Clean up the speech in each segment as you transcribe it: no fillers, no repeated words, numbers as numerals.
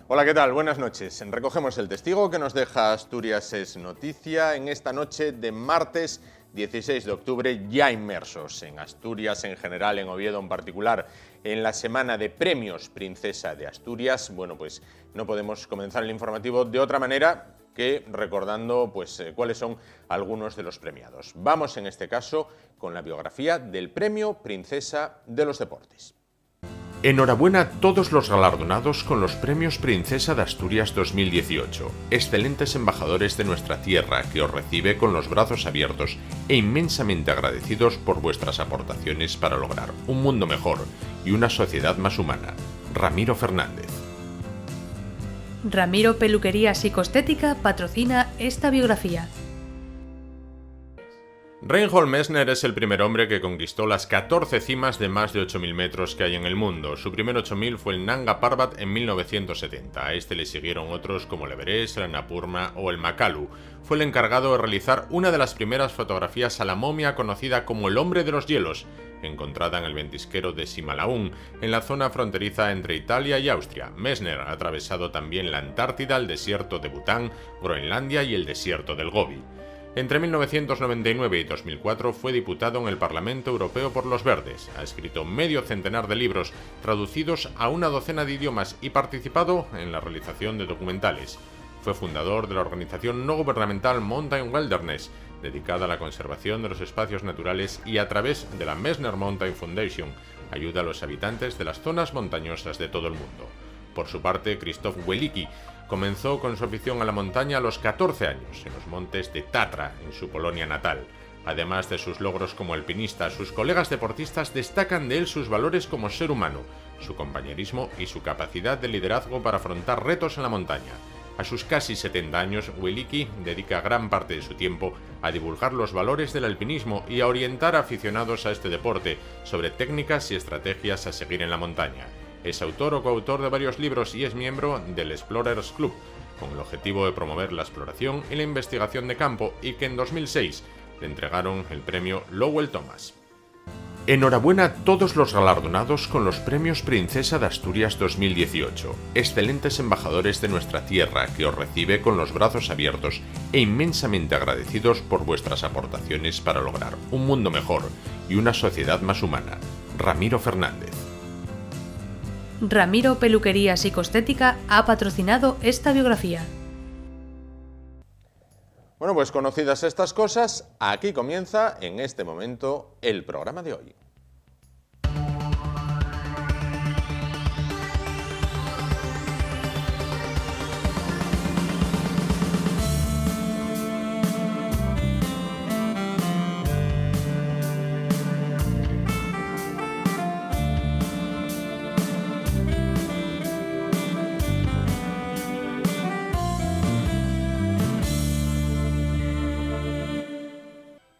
Hola, ¿qué tal? Buenas noches. Recogemos el testigo que nos deja Asturias es noticia en esta noche de martes 16 de octubre, ya inmersos en Asturias en general, en Oviedo en particular, en la semana de premios Princesa de Asturias. Bueno, pues no podemos comenzar el informativo de otra manera que recordando cuáles son algunos de los premiados. Vamos en este caso con la biografía del Premio Princesa de los Deportes. Enhorabuena a todos los galardonados con los Premios Princesa de Asturias 2018, excelentes embajadores de nuestra tierra que os recibe con los brazos abiertos e inmensamente agradecidos por vuestras aportaciones para lograr un mundo mejor y una sociedad más humana. Ramiro Fernández. Ramiro Peluquería Psicoestética patrocina esta biografía. Reinhold Messner es el primer hombre que conquistó las 14 cimas de más de 8.000 metros que hay en el mundo. Su primer 8.000 fue el Nanga Parbat en 1970. A este le siguieron otros como el Everest, el Annapurna o el Makalu. Fue el encargado de realizar una de las primeras fotografías a la momia conocida como el Hombre de los Hielos, encontrada en el ventisquero de Simalaún, en la zona fronteriza entre Italia y Austria. Messner ha atravesado también la Antártida, el desierto de Bután, Groenlandia y el desierto del Gobi. Entre 1999 y 2004 fue diputado en el Parlamento Europeo por los Verdes, ha escrito medio centenar de libros traducidos a una docena de idiomas y participado en la realización de documentales. Fue fundador de la organización no gubernamental Mountain Wilderness, dedicada a la conservación de los espacios naturales, y a través de la Messner Mountain Foundation ayuda a los habitantes de las zonas montañosas de todo el mundo. Por su parte, Krzysztof Welicki comenzó con su afición a la montaña a los 14 años, en los montes de Tatra, en su Polonia natal. Además de sus logros como alpinista, sus colegas deportistas destacan de él sus valores como ser humano, su compañerismo y su capacidad de liderazgo para afrontar retos en la montaña. A sus casi 70 años, Welicki dedica gran parte de su tiempo a divulgar los valores del alpinismo y a orientar a aficionados a este deporte sobre técnicas y estrategias a seguir en la montaña. Es autor o coautor de varios libros y es miembro del Explorers Club, con el objetivo de promover la exploración y la investigación de campo, y que en 2006 le entregaron el premio Lowell Thomas. Enhorabuena a todos los galardonados con los Premios Princesa de Asturias 2018, excelentes embajadores de nuestra tierra que os recibe con los brazos abiertos e inmensamente agradecidos por vuestras aportaciones para lograr un mundo mejor y una sociedad más humana. Ramiro Fernández. Ramiro Peluquería Psicoestética ha patrocinado esta biografía. Bueno, pues conocidas estas cosas, aquí comienza en este momento el programa de hoy.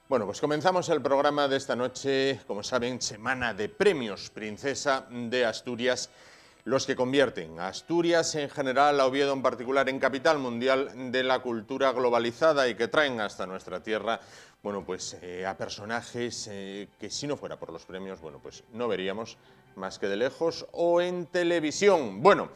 Bueno, pues comenzamos el programa de esta noche, como saben, semana de premios Princesa de Asturias, los que convierten a Asturias en general, a Oviedo en particular, en capital mundial de la cultura globalizada y que traen hasta nuestra tierra, bueno, pues a personajes que si no fuera por los premios, bueno, pues no veríamos más que de lejos o en televisión. Bueno,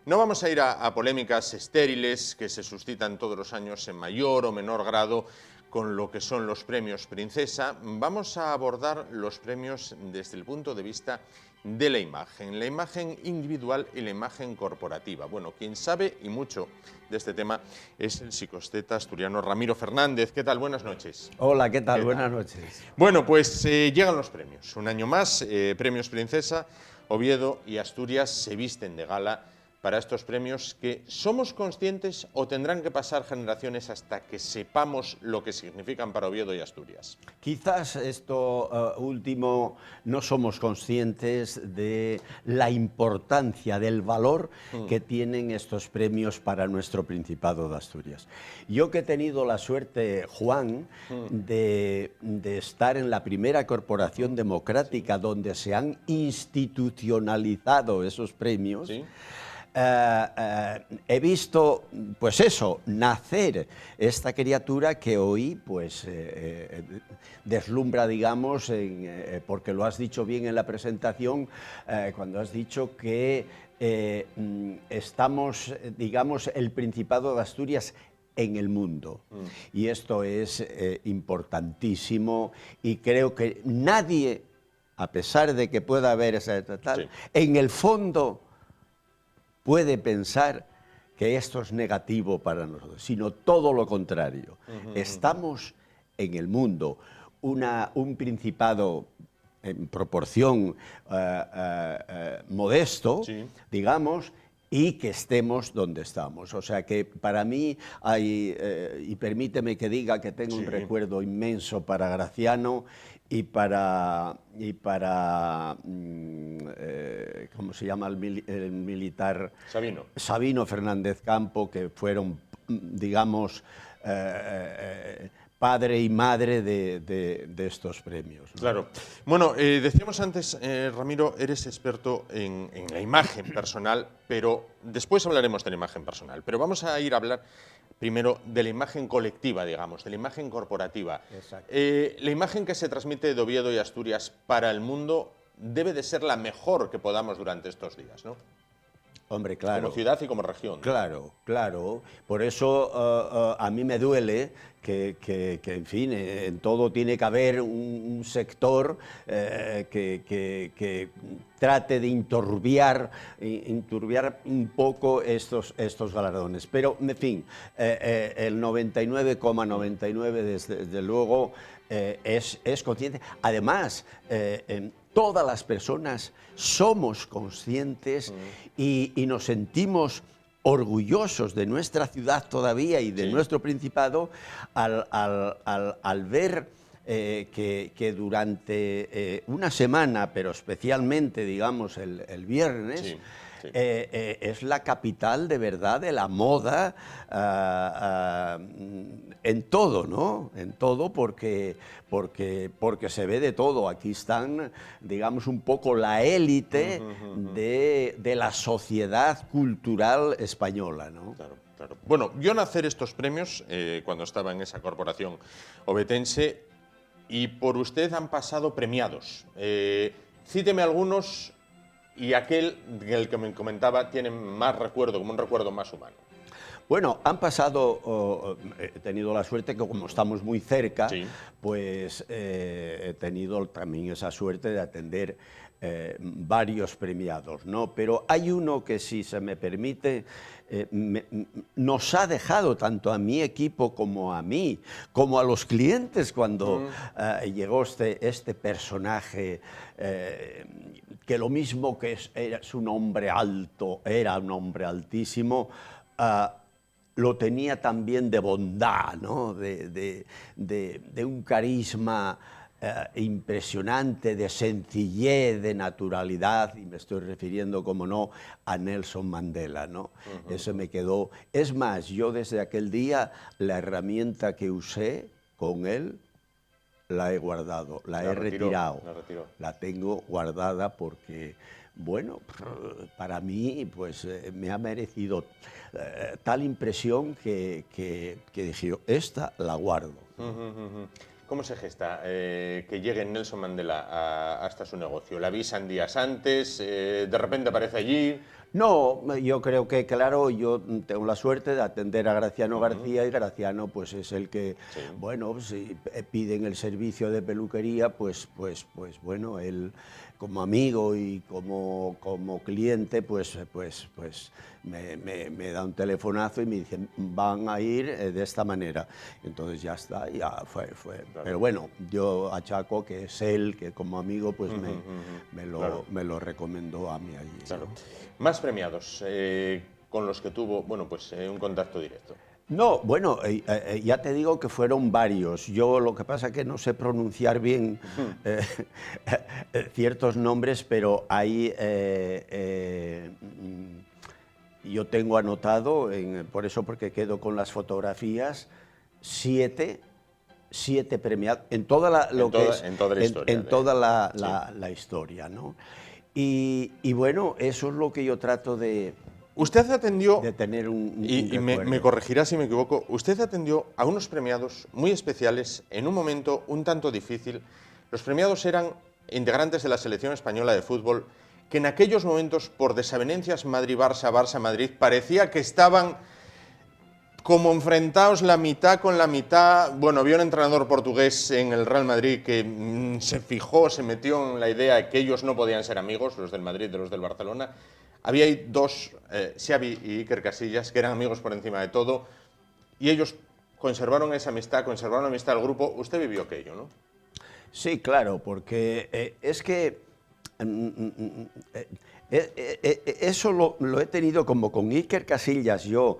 no vamos a ir a polémicas estériles que se suscitan todos los años en mayor o menor grado con lo que son los premios Princesa. Vamos a abordar los premios desde el punto de vista de la imagen individual y la imagen corporativa. Bueno, quien sabe y mucho de este tema es el psicoesteta asturiano Ramiro Fernández. ¿Qué tal? Buenas noches. Hola, ¿qué tal? Buenas noches. Bueno, pues llegan los premios. Un año más, premios Princesa, Oviedo y Asturias se visten de gala para estos premios que somos conscientes o tendrán que pasar generaciones hasta que sepamos lo que significan para Oviedo y Asturias. Quizás esto último no somos conscientes de la importancia, del valor que tienen estos premios para nuestro Principado de Asturias. Yo que he tenido la suerte, Juan, de estar en la primera corporación democrática donde se han institucionalizado esos premios, ¿sí? he visto, pues eso, nacer esta criatura que hoy, pues, deslumbra, digamos, porque lo has dicho bien en la presentación, cuando has dicho que estamos, digamos, el Principado de Asturias en el mundo. Y esto es importantísimo, y creo que nadie, a pesar de que pueda haber esa tal, sí, en el fondo puede pensar que esto es negativo para nosotros, sino todo lo contrario. Estamos en el mundo, un principado en proporción modesto, sí, digamos, y que estemos donde estamos. O sea que para mí hay, y permíteme que diga que tengo, sí, un recuerdo inmenso para Graciano y para ¿cómo se llama el militar? Sabino Fernández Campo, que fueron, digamos, padre y madre de estos premios, ¿no? Claro. Bueno, decíamos antes, Ramiro, eres experto en la imagen personal, pero después hablaremos de la imagen personal. Pero vamos a ir a hablar primero de la imagen colectiva, digamos, de la imagen corporativa. La imagen que se transmite de Oviedo y Asturias para el mundo debe de ser la mejor que podamos durante estos días, ¿no? Hombre, claro. Como ciudad y como región. Claro, claro. Por eso a mí me duele que en fin, en todo tiene que haber un sector que trate de enturbiar un poco estos galardones. Pero, en fin, el 99,99 desde luego es consciente. Además, todas las personas somos conscientes y nos sentimos orgullosos de nuestra ciudad todavía y de, sí, nuestro Principado al ver que durante una semana, pero especialmente, digamos, el viernes, sí, sí, es la capital de verdad de la moda en todo, ¿no? En todo, porque se ve de todo. Aquí están, digamos, un poco la élite de la sociedad cultural española, ¿no? Claro, claro. Bueno, vio nacer estos premios cuando estaba en esa corporación ovetense, y por usted han pasado premiados. Cíteme algunos, y aquel del que me comentaba tiene más recuerdo, como un recuerdo más humano. Bueno, han pasado, he tenido la suerte que como estamos muy cerca, sí, pues he tenido también esa suerte de atender varios premiados, ¿no? Pero hay uno que, si se me permite, nos ha dejado tanto a mi equipo como a mí, como a los clientes cuando llegó este personaje, que lo mismo que es un hombre alto, era un hombre altísimo, lo tenía también de bondad, ¿no? de un carisma impresionante, de sencillez, de naturalidad, y me estoy refiriendo, como no, a Nelson Mandela, ¿no? Eso me quedó. Es más, yo desde aquel día la herramienta que usé con él la he guardado, la he retirado, la tengo guardada porque, bueno, para mí pues me ha merecido tal impresión que dije, esta la guardo. ¿Cómo se gesta que llegue Nelson Mandela hasta su negocio? ¿La avisan días antes? ¿De repente aparece allí? No, yo creo que, claro, yo tengo la suerte de atender a Graciano García, y Graciano pues es el que, sí, bueno, si piden el servicio de peluquería, pues bueno, él como amigo y como cliente, pues me da un telefonazo y me dice, van a ir de esta manera. Entonces ya está, ya fue. Claro. Pero bueno, yo achaco que es él, que como amigo pues me lo recomendó a mí allí. Claro. ¿No? Más premiados con los que tuvo, bueno, pues un contacto directo. No, bueno, ya te digo que fueron varios. Yo lo que pasa es que no sé pronunciar bien ciertos nombres, pero hay, yo tengo anotado, por eso, porque quedo con las fotografías, siete premiados en toda la historia. En toda la historia, ¿no? Y bueno, eso es lo que yo trato de Usted atendió, de tener un y me corregirá si me equivoco, usted atendió a unos premiados muy especiales en un momento un tanto difícil. Los premiados eran integrantes de la selección española de fútbol que en aquellos momentos, por desavenencias Madrid-Barça, Barça-Madrid, parecía que estaban como enfrentados la mitad con la mitad. Bueno, había un entrenador portugués en el Real Madrid que se fijó, se metió en la idea de que ellos no podían ser amigos, los del Madrid de los del Barcelona. Había ahí dos, Xavi y Iker Casillas, que eran amigos por encima de todo, y ellos conservaron esa amistad, conservaron la amistad del grupo. Usted vivió aquello, ¿no? Sí, claro, porque es que eso lo he tenido como con Iker Casillas yo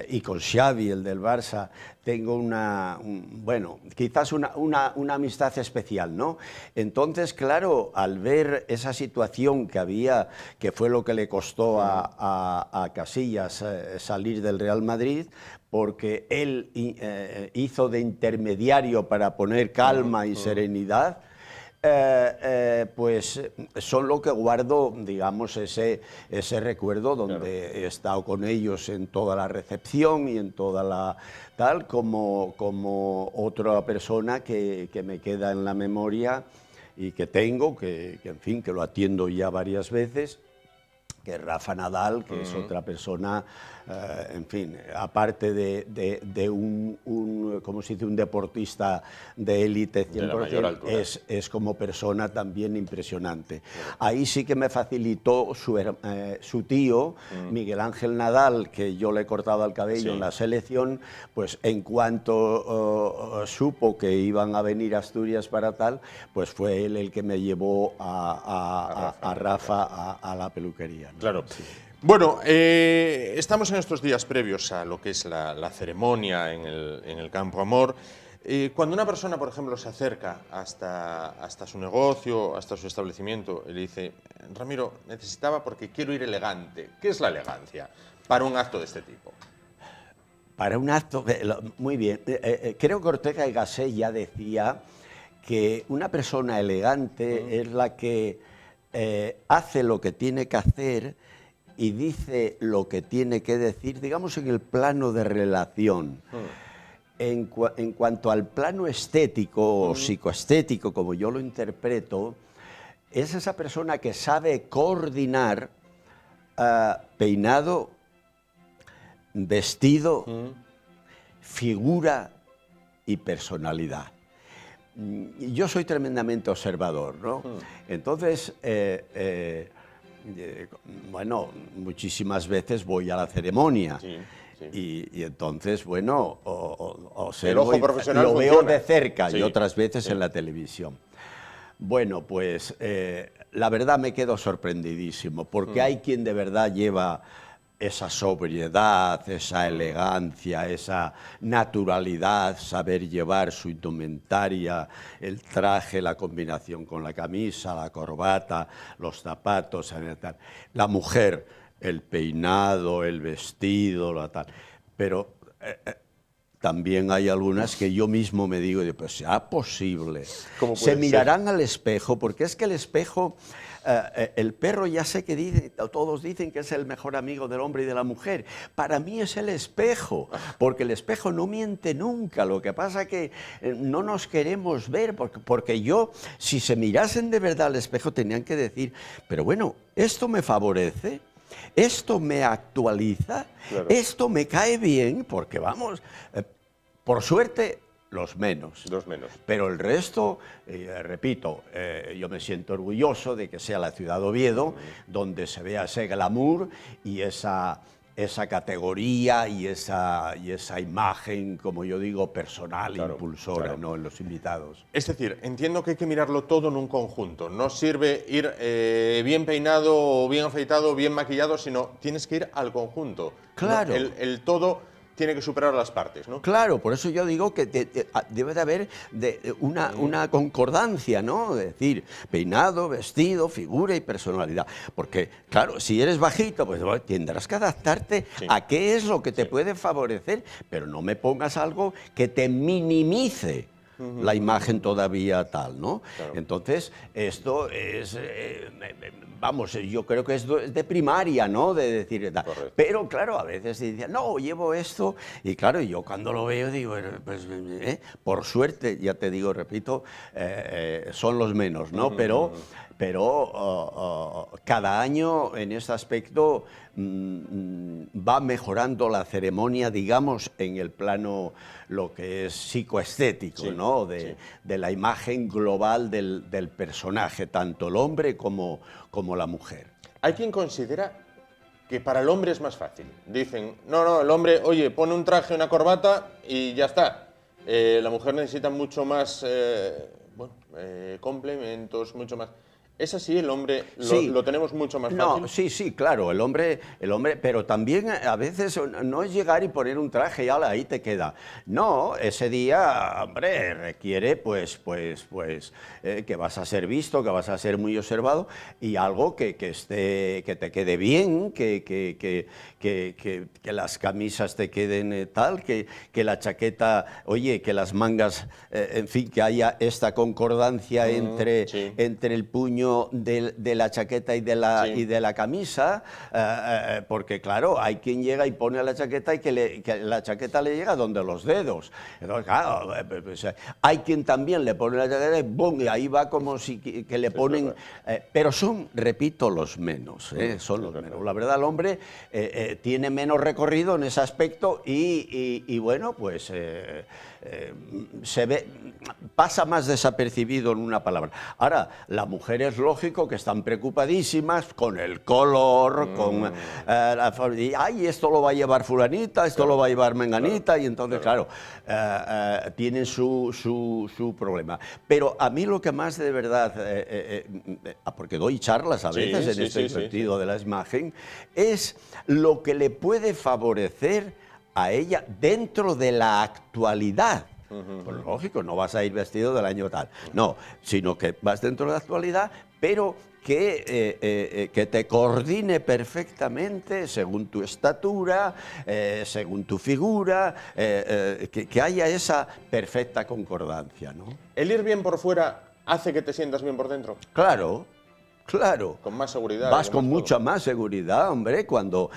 y con Xavi, el del Barça, tengo bueno, quizás una amistad especial, ¿no? Entonces, claro, al ver esa situación que había, que fue lo que le costó a Casillas salir del Real Madrid, porque él hizo de intermediario para poner calma y serenidad, pues son lo que guardo, digamos, ese recuerdo donde he estado con ellos en toda la recepción y en toda la tal, como otra persona que me queda en la memoria y que tengo, que en fin, que lo atiendo ya varias veces, que es Rafa Nadal, que es otra persona, en fin, aparte de ¿cómo se dice?, un deportista de élite 100%, es como persona también impresionante. Ahí sí que me facilitó su tío, Miguel Ángel Nadal, que yo le he cortado el cabello en la selección, pues en cuanto supo que iban a venir a Asturias para tal, pues fue él el que me llevó a Rafa a la peluquería, ¿no? Claro. Sí. Bueno, estamos en estos días previos a lo que es la ceremonia en el Campo Amor. Cuando una persona, por ejemplo, se acerca hasta su negocio, hasta su establecimiento, y le dice: Ramiro, necesitaba porque quiero ir elegante. ¿Qué es la elegancia para un acto de este tipo? Para un acto, muy bien. Creo que Ortega y Gasset ya decía que una persona elegante es la que hace lo que tiene que hacer y dice lo que tiene que decir, digamos, en el plano de relación. En cuanto al plano estético o psicoestético, como yo lo interpreto, es esa persona que sabe coordinar peinado, vestido, figura y personalidad. Yo soy tremendamente observador, ¿no? Entonces, bueno, muchísimas veces voy a la ceremonia. Sí. Y entonces, bueno, observo, el ojo profesional lo veo de cerca, sí, y otras veces en la televisión. Bueno, pues la verdad me quedo sorprendidísimo, porque hay quien de verdad lleva esa sobriedad, esa elegancia, esa naturalidad, saber llevar su indumentaria, el traje, la combinación con la camisa, la corbata, los zapatos, la mujer, el peinado, el vestido, la tal. Pero también hay algunas que yo mismo me digo, pues ¿será posible? Se mirarán al espejo, porque es que el espejo... el perro ya sé que todos dicen que es el mejor amigo del hombre y de la mujer. Para mí es el espejo, porque el espejo no miente nunca. Lo que pasa es que no nos queremos ver, porque yo, si se mirasen de verdad al espejo, tenían que decir, pero bueno, ¿esto me favorece? ¿Esto me actualiza? Claro. ¿Esto me cae bien? Porque vamos, por suerte... Los menos. Pero el resto, repito, yo me siento orgulloso de que sea la ciudad de Oviedo, donde se vea ese glamour y esa categoría y esa imagen, como yo digo, personal, claro, impulsora, claro, ¿no?, en los invitados. Es decir, entiendo que hay que mirarlo todo en un conjunto. No sirve ir bien peinado, o bien afeitado, o bien maquillado, sino tienes que ir al conjunto. Claro. ¿No? El todo tiene que superar las partes, ¿no? Claro, por eso yo digo que debe de haber una concordancia, ¿no? Es decir, peinado, vestido, figura y personalidad. Porque, claro, si eres bajito, pues tendrás que adaptarte a qué es lo que te puede favorecer, pero no me pongas algo que te minimice la imagen todavía tal, ¿no? Claro. Entonces, esto es, vamos, yo creo que es de primaria, ¿no? De decir, pero claro, a veces dicen, no, llevo esto, y claro, yo cuando lo veo digo, pues, por suerte, ya te digo, repito, son los menos, ¿no? Pero cada año en este aspecto va mejorando la ceremonia, digamos, en el plano lo que es psicoestético, sí, ¿no? sí. De la imagen global del personaje, tanto el hombre como la mujer. Hay quien considera que para el hombre es más fácil. Dicen, no, el hombre, oye, pone un traje, una corbata y ya está. La mujer necesita mucho más, complementos, mucho más. ¿Es así? ¿El hombre lo tenemos mucho más fácil? No, sí, claro, el hombre, pero también a veces no es llegar y poner un traje y ala, ahí te queda. No, ese día, hombre, requiere pues que vas a ser visto, que vas a ser muy observado y algo que te quede bien, que las camisas te queden tal, que la chaqueta, oye, que las mangas, en fin, que haya esta concordancia entre el puño de la chaqueta y de la camisa, porque claro, hay quien llega y pone la chaqueta y que la chaqueta le llega donde los dedos. Entonces, claro, pues, hay quien también le pone la chaqueta y ¡bum! Y ahí va como si que le ponen... pero son, repito, los menos, son los menos. La verdad, el hombre tiene menos recorrido en ese aspecto y bueno, pues se ve, pasa más desapercibido en una palabra. Ahora, la mujer es lógico que están preocupadísimas con el color, con ay, esto lo va a llevar fulanita, esto lo va a llevar menganita, y entonces, claro, tienen su problema. Pero a mí lo que más de verdad, porque doy charlas a veces en este sentido de la imagen, es lo que le puede favorecer a ella dentro de la actualidad. Pues lógico, no vas a ir vestido del año tal, no, sino que vas dentro de la actualidad, pero que te coordine perfectamente según tu estatura, según tu figura, que haya esa perfecta concordancia, ¿no? ¿El ir bien por fuera hace que te sientas bien por dentro? Claro. Claro. Con más seguridad. Vas con mucha más seguridad, hombre, cuando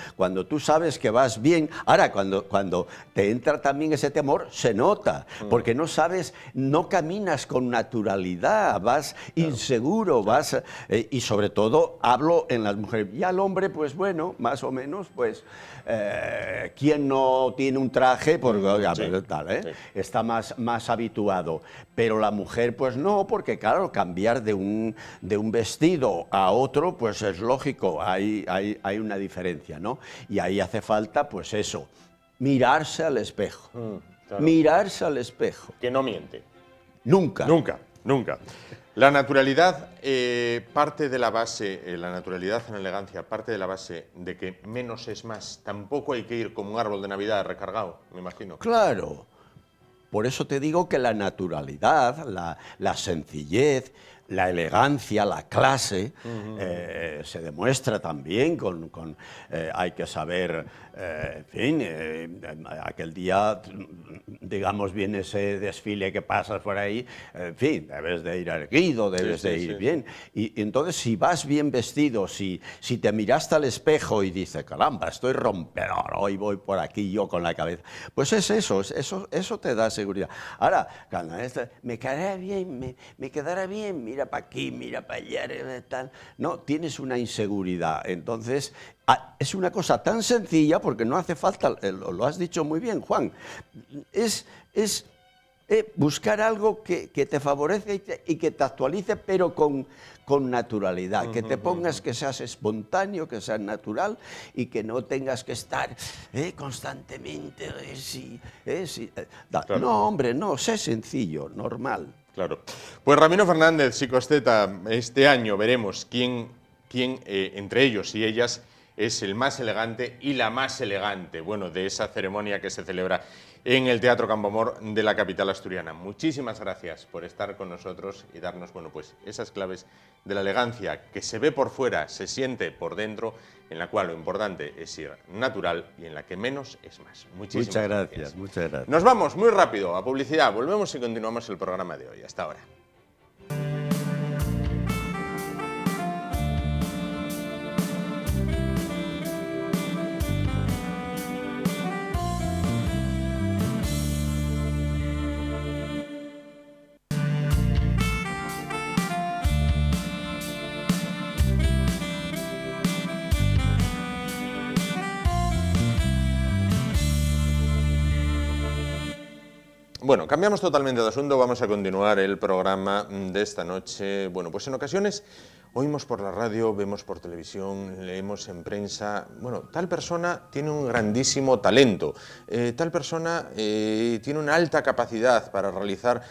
tú sabes que vas bien. Ahora, cuando te entra también ese temor, se nota, porque no sabes, no caminas con naturalidad, vas inseguro, vas... y sobre todo, hablo en las mujeres. Y al hombre, pues bueno, más o menos, pues... ¿quién no tiene un traje? Porque está más habituado. Pero la mujer, pues no, porque claro, cambiar de un vestido a otro, pues es lógico, hay una diferencia, ¿no? Y ahí hace falta, pues eso, mirarse al espejo. Claro. Mirarse al espejo. Que no miente. Nunca. Nunca, nunca. La naturalidad parte de la base, la naturalidad en elegancia parte de la base de que menos es más. Tampoco hay que ir como un árbol de Navidad recargado, me imagino. Claro. Por eso te digo que la naturalidad, la sencillez, la elegancia, la clase, se demuestra también hay que saber, en fin, aquel día, digamos, viene ese desfile que pasas por ahí, en fin, debes de ir erguido, debes de ir bien. Y entonces, si vas bien vestido, si te miraste al espejo y dices, caramba, estoy rompedor, hoy voy por aquí yo con la cabeza, pues es eso te da seguridad. Ahora, cuando me quedará bien, me quedará bien, mira para aquí, mira para allá, tal. No, tienes una inseguridad. Entonces, es una cosa tan sencilla, porque no hace falta, lo has dicho muy bien, Juan, es buscar algo que te favorece y que te actualice, pero con naturalidad, que te pongas, que seas espontáneo, que seas natural y que no tengas que estar constantemente, Claro. No, hombre, no, sé sencillo, normal. Claro. Pues Ramiro Fernández, psicoesteta, este año veremos quién entre ellos y ellas es el más elegante y la más elegante, bueno, de esa ceremonia que se celebra en el Teatro Campoamor de la capital asturiana. Muchísimas gracias por estar con nosotros y darnos, bueno, pues esas claves de la elegancia que se ve por fuera, se siente por dentro, en la cual lo importante es ir natural y en la que menos es más. Muchísimas gracias. Muchas gracias. Nos vamos muy rápido a publicidad, volvemos y continuamos el programa de hoy. Hasta ahora. Bueno, cambiamos totalmente de asunto, vamos a continuar el programa de esta noche. Bueno, pues en ocasiones oímos por la radio, vemos por televisión, leemos en prensa, bueno, tal persona tiene un grandísimo talento, tal persona tiene una alta capacidad para realizar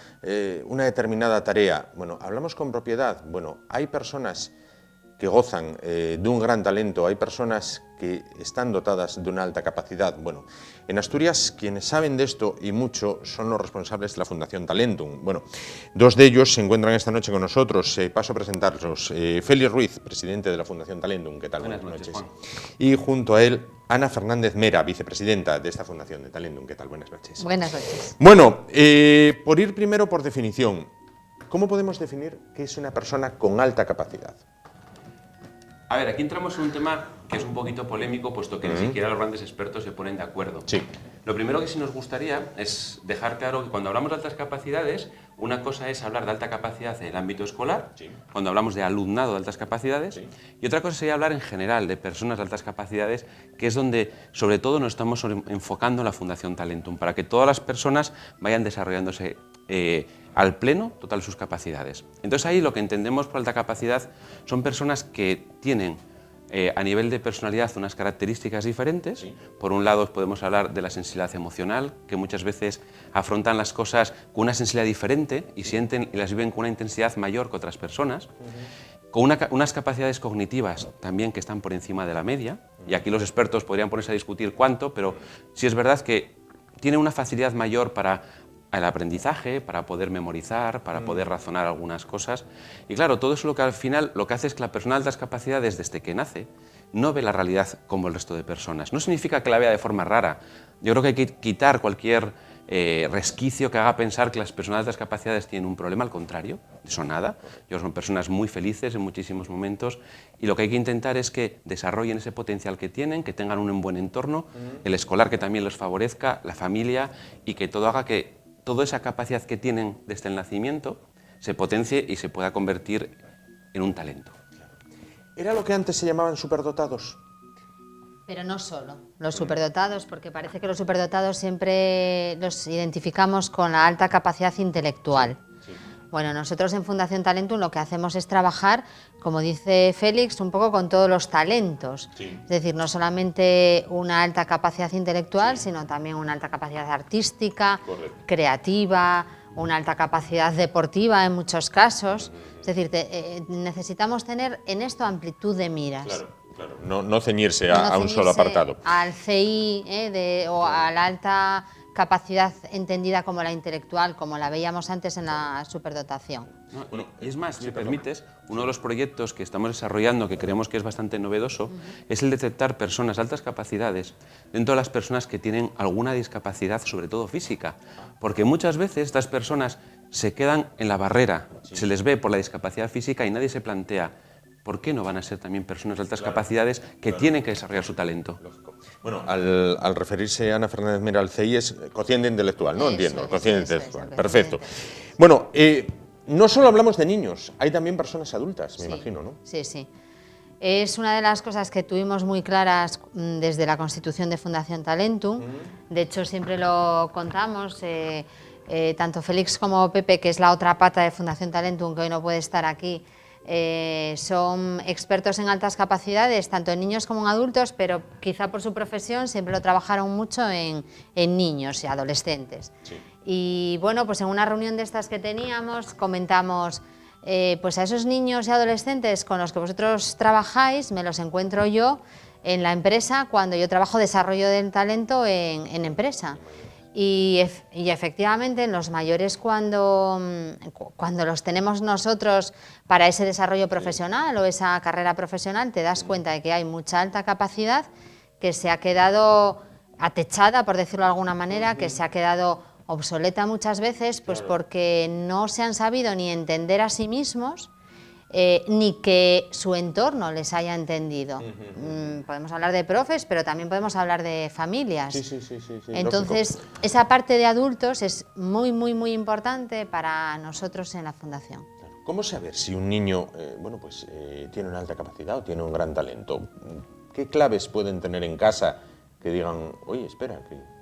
una determinada tarea. Bueno, hablamos con propiedad, bueno, hay personas que gozan de un gran talento, hay personas que están dotadas de una alta capacidad. Bueno, en Asturias quienes saben de esto y mucho son los responsables de la Fundación Talentum. Bueno, dos de ellos se encuentran esta noche con nosotros. Paso a presentarlos. Félix Ruiz, presidente de la Fundación Talentum. ¿Qué tal? Buenas noches, Juan. Y junto a él, Ana Fernández Mera, vicepresidenta de esta Fundación de Talentum. ¿Qué tal? Buenas noches. Buenas noches. Bueno, por ir primero por definición, ¿cómo podemos definir qué es una persona con alta capacidad? A ver, aquí entramos en un tema que es un poquito polémico, puesto que ni siquiera los grandes expertos se ponen de acuerdo. Sí. Lo primero que sí nos gustaría es dejar claro que cuando hablamos de altas capacidades, una cosa es hablar de alta capacidad en el ámbito escolar, Sí. cuando hablamos de alumnado de altas capacidades, Sí. y otra cosa sería hablar en general de personas de altas capacidades, que es donde sobre todo nos estamos enfocando en la Fundación Talentum, para que todas las personas vayan desarrollándose al pleno total sus capacidades. Entonces ahí lo que entendemos por alta capacidad son personas que tienen a nivel de personalidad unas características diferentes. Sí. Por un lado podemos hablar de la sensibilidad emocional, que muchas veces afrontan las cosas con una sensibilidad diferente y sienten y las viven con una intensidad mayor que otras personas. Con unas capacidades cognitivas también que están por encima de la media, y aquí los expertos podrían ponerse a discutir cuánto, pero sí es verdad que tienen una facilidad mayor para el aprendizaje, para poder memorizar, para poder razonar algunas cosas. Y claro, todo eso lo que al final lo que hace es que la persona de altas capacidades, desde que nace, no ve la realidad como el resto de personas. No significa que la vea de forma rara. Yo creo que hay que quitar cualquier resquicio que haga pensar que las personas de altas capacidades tienen un problema, al contrario, eso nada. Ellos son personas muy felices en muchísimos momentos, y lo que hay que intentar es que desarrollen ese potencial que tienen, que tengan un buen entorno, el escolar que también los favorezca, la familia, y que todo haga que toda esa capacidad que tienen desde el nacimiento se potencie y se pueda convertir en un talento. ¿Era lo que antes se llamaban superdotados? Pero no solo los superdotados, porque parece que los superdotados siempre los identificamos con la alta capacidad intelectual. Sí. Bueno, nosotros en Fundación Talentum lo que hacemos es trabajar, como dice Félix, un poco con todos los talentos. Sí. Es decir, no solamente una alta capacidad intelectual, sino también una alta capacidad artística, Correcto. creativa, una alta capacidad deportiva en muchos casos. Es decir, necesitamos tener en esto amplitud de miras. Claro. No ceñirse No a un solo ceñirse apartado. Al CI o a la alta capacidad entendida como la intelectual, como la veíamos antes en la superdotación. No, y es más, si me permites, uno de los proyectos que estamos desarrollando, que creemos que es bastante novedoso, es el detectar personas de altas capacidades dentro de las personas que tienen alguna discapacidad, sobre todo física. Porque muchas veces estas personas se quedan en la barrera, se les ve por la discapacidad física y nadie se plantea ¿por qué no van a ser también personas de altas capacidades que tienen que desarrollar su talento? Bueno, al referirse Ana Fernández Mera al CI es cociente intelectual, ¿no? Eso Entiendo, es, cociente eso es, intelectual. el Perfecto. cociente. Bueno, no solo hablamos de niños, hay también personas adultas, me imagino, ¿no? Sí, sí. Es una de las cosas que tuvimos muy claras desde la constitución de Fundación Talentum. De hecho, siempre lo contamos, tanto Félix como Pepe, que es la otra pata de Fundación Talentum, que hoy no puede estar aquí, son expertos en altas capacidades, tanto en niños como en adultos, pero quizá por su profesión siempre lo trabajaron mucho en niños y adolescentes. Sí. Y bueno, pues en una reunión de estas que teníamos comentamos, pues a esos niños y adolescentes con los que vosotros trabajáis, me los encuentro yo en la empresa cuando yo trabajo desarrollo del talento en empresa. Y efectivamente en los mayores cuando los tenemos nosotros para ese desarrollo profesional o esa carrera profesional, te das cuenta de que hay mucha alta capacidad que se ha quedado atechada, por decirlo de alguna manera, que se ha quedado obsoleta muchas veces, pues porque no se han sabido ni entender a sí mismos, ni que su entorno les haya entendido. Podemos hablar de profes, pero también podemos hablar de familias. Sí, Entonces, esa parte de adultos es muy, muy, muy importante para nosotros en la Fundación. ¿Cómo saber si un niño tiene una alta capacidad o tiene un gran talento? ¿Qué claves pueden tener en casa que digan, oye, espera, que...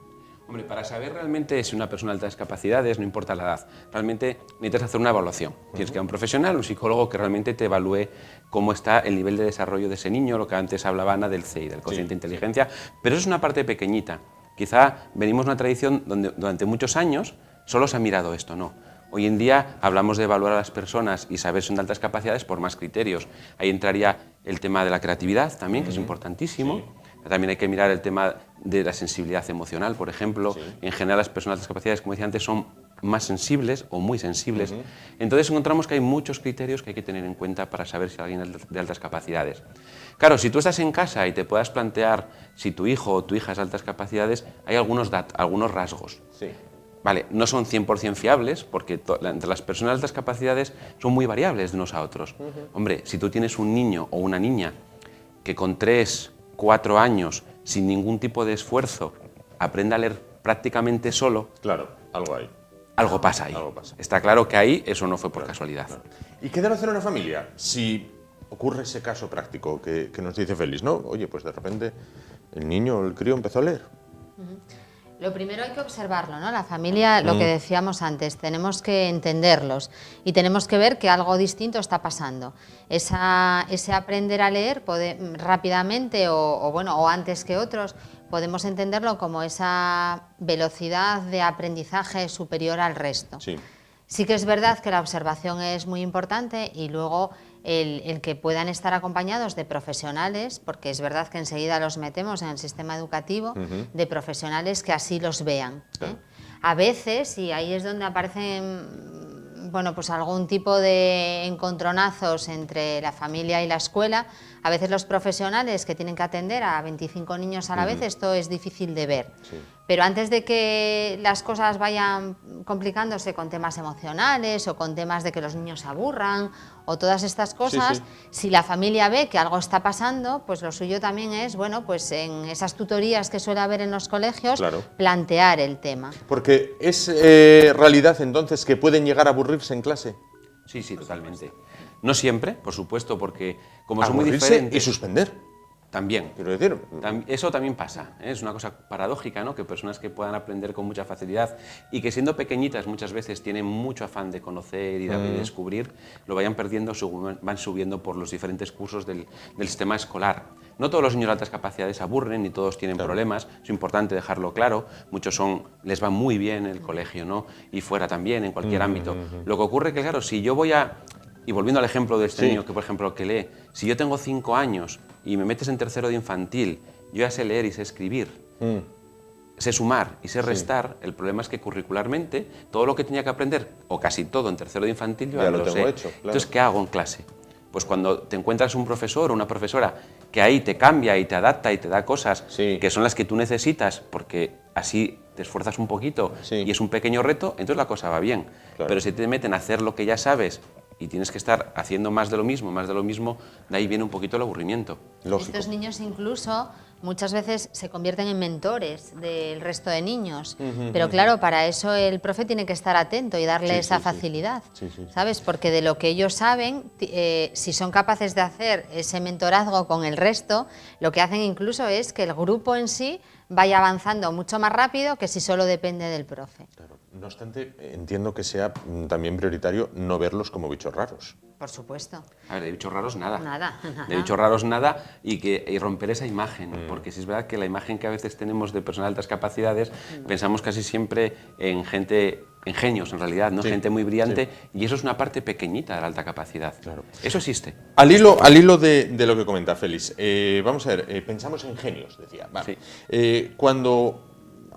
Hombre, para saber realmente si una persona de altas capacidades, no importa la edad, realmente necesitas hacer una evaluación. Tienes que ir a un profesional, un psicólogo que realmente te evalúe cómo está el nivel de desarrollo de ese niño, lo que antes hablaba Ana del CI, del cociente de inteligencia, pero eso es una parte pequeñita. Quizá venimos de una tradición donde durante muchos años solo se ha mirado esto, no. Hoy en día hablamos de evaluar a las personas y saber si son de altas capacidades por más criterios. Ahí entraría el tema de la creatividad también, que es importantísimo. También hay que mirar el tema de la sensibilidad emocional, por ejemplo. En general, las personas de altas capacidades, como decía antes, son más sensibles o muy sensibles. Entonces encontramos que hay muchos criterios que hay que tener en cuenta para saber si alguien es de altas capacidades. Claro, si tú estás en casa y te puedas plantear si tu hijo o tu hija es de altas capacidades, hay algunos rasgos. Vale, no son 100% fiables porque entre las personas de altas capacidades son muy variables de unos a otros. Hombre, si tú tienes un niño o una niña que con 3, 4 años, sin ningún tipo de esfuerzo, aprende a leer prácticamente solo... Claro, algo hay. Algo pasa ahí. Está claro que ahí eso no fue por casualidad. ¿Y qué debe hacer una familia si ocurre ese caso práctico que nos dice Félix, ¿no? Oye, pues de repente el niño o el crío empezó a leer. Lo primero hay que observarlo, ¿no? La familia, lo que decíamos antes, tenemos que entenderlos y tenemos que ver que algo distinto está pasando. Ese aprender a leer rápidamente o antes que otros, podemos entenderlo como esa velocidad de aprendizaje superior al resto. Sí que es verdad que la observación es muy importante y luego el que puedan estar acompañados de profesionales, porque es verdad que enseguida los metemos en el sistema educativo, de profesionales que así los vean. A veces, y ahí es donde aparecen pues algún tipo de encontronazos entre la familia y la escuela, a veces los profesionales que tienen que atender a 25 niños a la vez, esto es difícil de ver. Pero antes de que las cosas vayan complicándose con temas emocionales o con temas de que los niños se aburran o todas estas cosas, si la familia ve que algo está pasando, pues lo suyo también es, pues en esas tutorías que suele haber en los colegios, plantear el tema. Porque es realidad entonces que pueden llegar a aburrirse en clase. Sí, totalmente. No siempre, por supuesto, porque como son muy diferentes... y suspender. También. Quiero decir... Eso también pasa, ¿eh? Es una cosa paradójica, ¿no? Que personas que puedan aprender con mucha facilidad y que siendo pequeñitas muchas veces tienen mucho afán de conocer y de descubrir, lo vayan perdiendo según van subiendo por los diferentes cursos del sistema escolar. No todos los niños de altas capacidades aburren, ni todos tienen problemas, es importante dejarlo claro. Muchos les va muy bien en el colegio, ¿no? Y fuera también, en cualquier ámbito. Lo que ocurre es que, claro, si yo voy a... Y volviendo al ejemplo de este niño que, por ejemplo, que lee, si yo tengo 5 años y me metes en tercero de infantil, yo ya sé leer y sé escribir, sé sumar y sé restar, el problema es que curricularmente todo lo que tenía que aprender, o casi todo en tercero de infantil, yo ya lo sé. Hecho, claro. Entonces, ¿qué hago en clase? Pues cuando te encuentras un profesor o una profesora que ahí te cambia y te adapta y te da cosas que son las que tú necesitas, porque así te esfuerzas un poquito y es un pequeño reto, entonces la cosa va bien. Pero si te meten a hacer lo que ya sabes y tienes que estar haciendo más de lo mismo, de ahí viene un poquito el aburrimiento. Lógico. Estos niños incluso muchas veces se convierten en mentores del resto de niños, pero claro, para eso el profe tiene que estar atento y darle esa facilidad, ¿sabes? Porque de lo que ellos saben, si son capaces de hacer ese mentorazgo con el resto, lo que hacen incluso es que el grupo en sí vaya avanzando mucho más rápido que si solo depende del profe. Claro. No obstante, entiendo que sea también prioritario no verlos como bichos raros. Por supuesto. A ver, de bichos raros nada. Nada. De bichos raros nada y romper esa imagen, porque sí es verdad que la imagen que a veces tenemos de personas de altas capacidades, pensamos casi siempre en gente genios en realidad, ¿no? Sí, Gente muy brillante, sí. y eso es una parte pequeñita de la alta capacidad. Claro. Eso existe. Al hilo de lo que comenta Félix, vamos a ver, pensamos en genios, decía. Vale. Sí. Cuando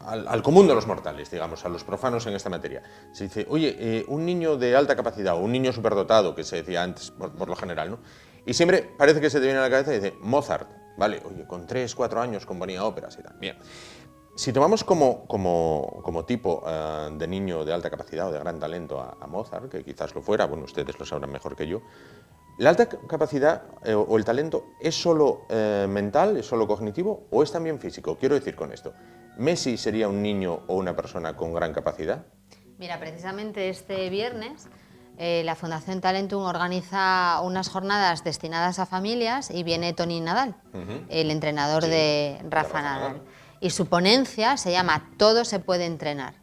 al común de los mortales, digamos, a los profanos en esta materia, se dice, oye, un niño de alta capacidad o un niño superdotado, que se decía antes por lo general, ¿no? Y siempre parece que se te viene a la cabeza y dice, Mozart, vale, oye, con 3, 4 años componía óperas y tal. Bien. Si tomamos como tipo de niño de alta capacidad o de gran talento a Mozart, que quizás lo fuera, bueno, ustedes lo sabrán mejor que yo, ¿la alta capacidad o el talento es solo mental, es solo cognitivo o es también físico? Quiero decir con esto, ¿Messi sería un niño o una persona con gran capacidad? Mira, precisamente este viernes la Fundación Talentum organiza unas jornadas destinadas a familias y viene Toni Nadal, el entrenador de Rafa Nadal. Y su ponencia se llama Todo se puede entrenar.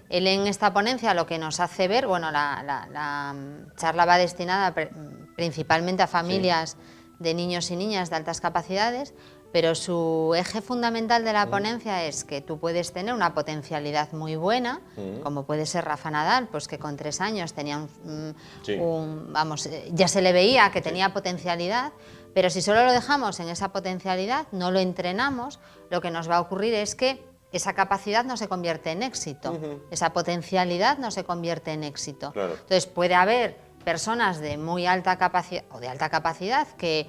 Él en esta ponencia lo que nos hace ver, bueno, la charla va destinada principalmente a familias de niños y niñas de altas capacidades, pero su eje fundamental de la ponencia es que tú puedes tener una potencialidad muy buena, como puede ser Rafa Nadal, pues que con 3 años tenía ya se le veía que tenía potencialidad, pero si solo lo dejamos en esa potencialidad, no lo entrenamos, lo que nos va a ocurrir es que esa capacidad no se convierte en éxito, esa potencialidad no se convierte en éxito. Claro. Entonces puede haber personas de muy alta capacidad o de alta capacidad que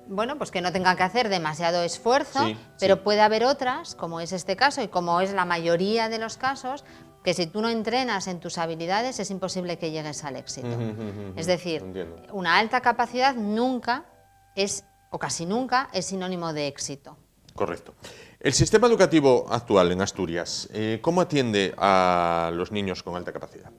bueno, pues que no tengan que hacer demasiado esfuerzo, pero puede haber otras, como es este caso y como es la mayoría de los casos, que si tú no entrenas en tus habilidades es imposible que llegues al éxito. Es decir, una alta capacidad nunca es, o casi nunca, es sinónimo de éxito. Correcto. El sistema educativo actual en Asturias, ¿cómo atiende a los niños con alta capacidad?